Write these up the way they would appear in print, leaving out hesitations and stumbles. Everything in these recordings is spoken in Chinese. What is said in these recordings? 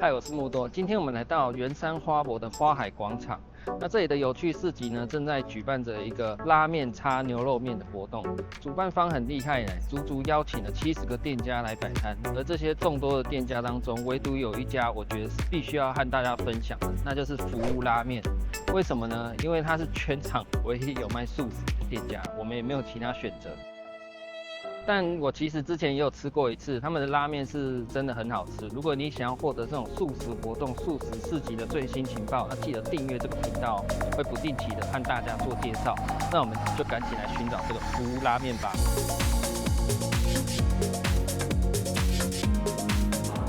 嗨，我是木多。今天我们来到圆山花博的花海广场。那这里的有趣市集呢，正在举办着一个拉面插牛肉面的活动。主办方很厉害足足邀请了70个店家来摆摊。而这些众多的店家当中，唯独有一家我觉得是必须要和大家分享的，那就是服务拉面。为什么呢？因为它是全场唯一有卖素食的店家，我们也没有其他选择。但我其实之前也有吃过一次，他们的拉面是真的很好吃。如果你想要获得这种素食活动、素食市集的最新情报，那记得订阅这个频道，会不定期的和大家做介绍。那我们就赶紧来寻找这个服务拉面吧。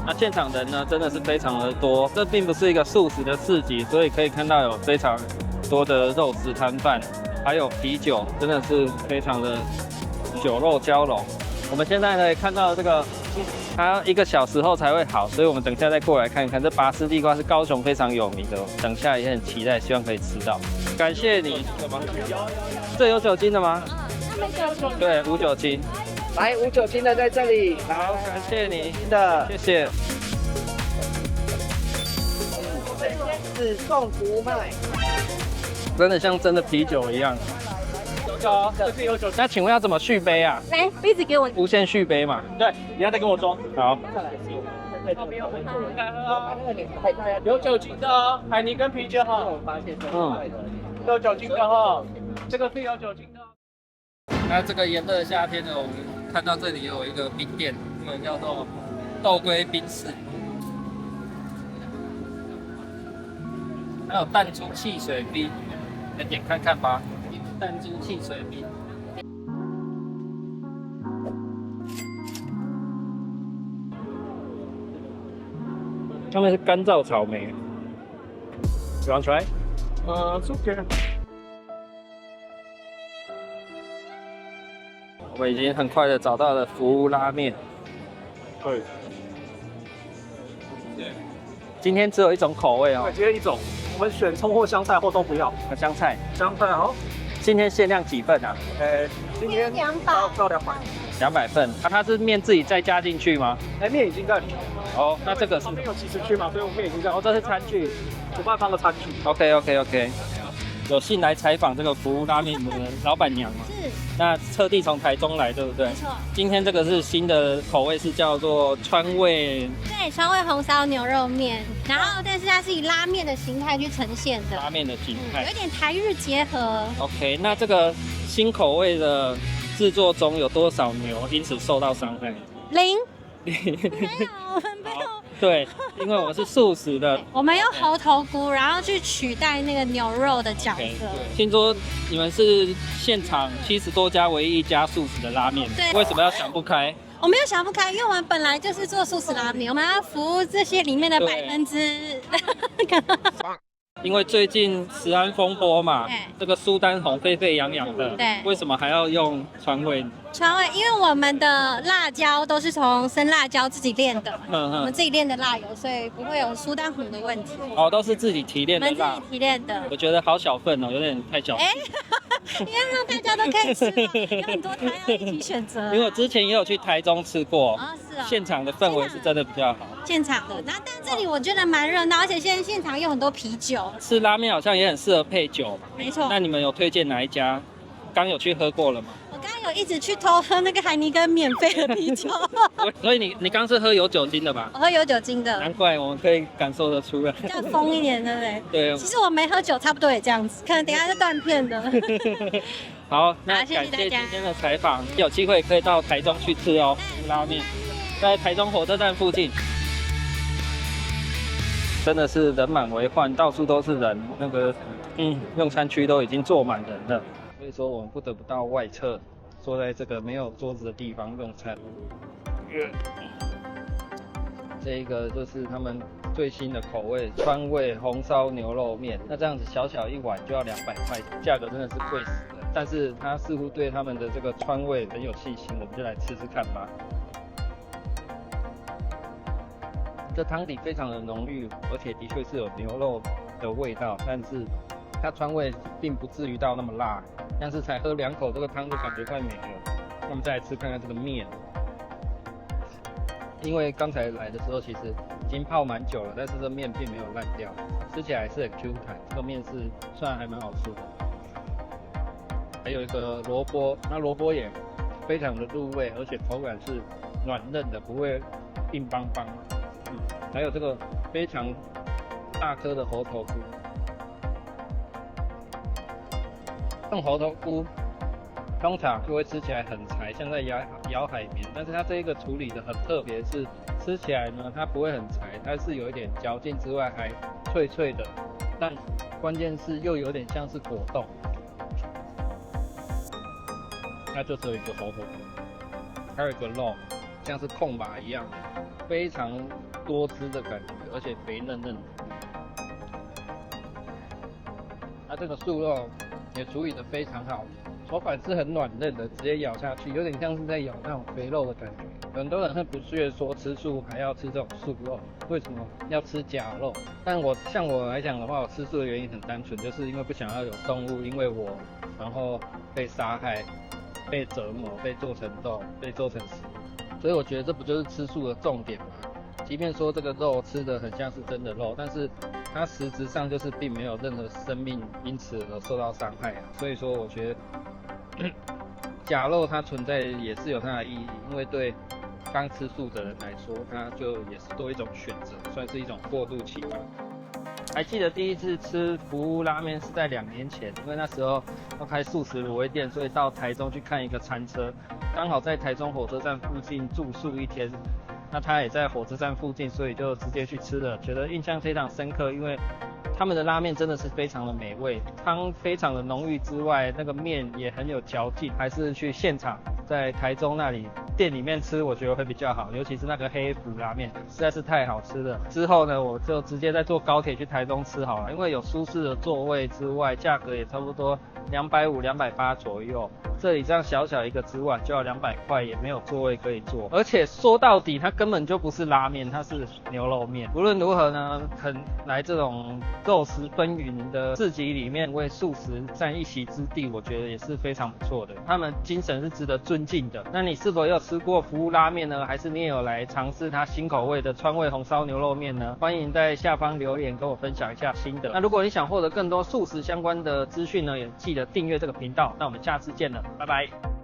那现场人呢，真的是非常的多。这并不是一个素食的市集，所以可以看到有非常多的肉食摊贩，还有啤酒，真的是非常的酒肉交融。我们现在呢看到这个，它1个小时后才会好，所以我们等一下再过来看一看。这拔丝地瓜是高雄非常有名的，等一下也很期待，希望可以吃到。感谢你。这有酒精的吗？对，无酒精。来，无酒精的在这里。好，感谢你的，谢谢。只送不卖，真的像真的啤酒一样。这是有酒。那请问要怎么续杯啊？来，杯子给我。无限续杯嘛？对，你要再跟我装。好。有酒精的哦，海尼跟啤酒哈。有酒精的哈，这个是有酒精的。那这个炎热的夏天呢，我们看到这里有一个冰店，这个叫做豆龟冰室，还有弹珠汽水冰，来点看看吧。弹珠汽水冰。上面是干燥草莓。You want try? It's okay. 我们已经很快的找到了服务拉面。对。今天只有一种口味哦。对，今天一种，我们选葱或香菜或都不要。香菜。香菜好。今天限量几份啊？今天到200。200份。它是面自己再加进去吗？面已经在里面。哦，那这个是旁边有70区嘛，所以我们面已经在。哦，这是餐具，主办方的餐具。OK。有幸来采访这个服务拉面的老板娘嘛？是。那特地从台中来，对不对？没错。今天这个是新的口味，是叫做川味。对，川味红烧牛肉面，然后但是它是以拉面的形态去呈现的。拉面的形态。有点台日结合。OK， 那这个新口味的制作中有多少牛因此受到伤害？ 0。没有，我们没有。对，因为我们是素食的，我们用猴头菇，然后去取代那个牛肉的角色。听说你们是现场70多家唯一一家素食的拉面，对，为什么要想不开？我没有想不开，因为我们本来就是做素食拉面，我们要服务这些里面的%。因为最近食安风波嘛，这个苏丹红沸沸扬扬的，对，为什么还要用川味？川味，因为我们的辣椒都是从生辣椒自己炼的，我们自己炼的辣油，所以不会有苏丹红的问题。哦，都是自己提炼的辣，我们自己提炼的。我觉得好小份哦，有点太小。你要让大家都可以吃嘛，有很多菜要一起选择。因为我之前也有去台中吃过，是哦，现场的氛围是真的比较好。现场的，但这里我觉得蛮热闹，而且现在现场有很多啤酒。吃拉面好像也很适合配酒。没错。那你们有推荐哪一家？刚有去喝过了吗？我刚刚有一直去偷喝那个海尼根免费的啤酒。所以你刚是喝有酒精的吧？我喝有酒精的。难怪我们可以感受得出来。比较疯一点，对不对？对。其实我没喝酒，差不多也这样子，可能等一下就断片的。好，那感谢今天的采访，有机会可以到台中去吃哦，拉面，在台中火车站附近。真的是人满为患，到处都是人，那个用餐区都已经坐满人了，所以说我们不得不到外侧，坐在这个没有桌子的地方用餐。这个就是他们最新的口味川味红烧牛肉面，那这样子小小一碗就要200块，价格真的是贵死了。但是他似乎对他们的这个川味很有信心，我们就来吃吃看吧。这汤底非常的浓郁，而且的确是有牛肉的味道，但是它川味并不至于到那么辣，但是才喝2口，这个汤就感觉快没了。那么再来吃看看这个面，因为刚才来的时候其实已经泡蛮久了，但是这面并没有烂掉，吃起来是很 Q 弹。这个面是虽然还蛮好吃的。还有一个萝卜，那萝卜也非常的入味，而且口感是软嫩的，不会硬邦邦。还有这个非常大颗的猴头菇，用猴头菇通常就会吃起来很柴，像在咬海绵，但是它这一个处理的很特别，是吃起来呢它不会很柴，它是有一点嚼劲之外还脆脆的，但关键是又有点像是果冻。它就只有一个猴头菇，还有一个肉，像是控把一样，非常多汁的感觉，而且肥嫩嫩的。它这个素肉也处理得非常好，口感是很软嫩的，直接咬下去，有点像是在咬那种肥肉的感觉。很多人会不屑说吃素还要吃这种素肉，为什么要吃假肉？但像我来讲的话，我吃素的原因很单纯，就是因为不想要有动物因为我然后被杀害。被折磨，被做成肉，被做成食物，所以我觉得这不就是吃素的重点吗？即便说这个肉吃得很像是真的肉，但是它实质上就是并没有任何生命因此而受到伤害啊。所以说，我觉得假肉它存在也是有它的意义，因为对刚吃素的人来说，它就也是多一种选择，算是一种过渡期吧。还记得第一次吃福屋拉面是在2年前，因为那时候要开素食卤味店，所以到台中去看一个餐车，刚好在台中火车站附近住宿1天，那他也在火车站附近，所以就直接去吃了，觉得印象非常深刻，因为他们的拉面真的是非常的美味，汤非常的浓郁之外，那个面也很有嚼劲，还是去现场在台中那里店里面吃，我觉得会比较好，尤其是那个黑福拉面实在是太好吃了。之后呢，我就直接再坐高铁去台中吃好了，因为有舒适的座位之外，价格也差不多250、280左右。这里这样小小一个之外就要200块，也没有座位可以坐，而且说到底它根本就不是拉面，它是牛肉面。无论如何呢，肯来这种肉食纷纭的市集里面为素食占一席之地，我觉得也是非常不错的，他们精神是值得尊敬的。那你是否有吃过福屋拉面呢？还是你也有来尝试它新口味的川味红烧牛肉面呢？欢迎在下方留言跟我分享一下心得。那如果你想获得更多素食相关的资讯呢，也记得订阅这个频道。那我们下次见了，拜拜。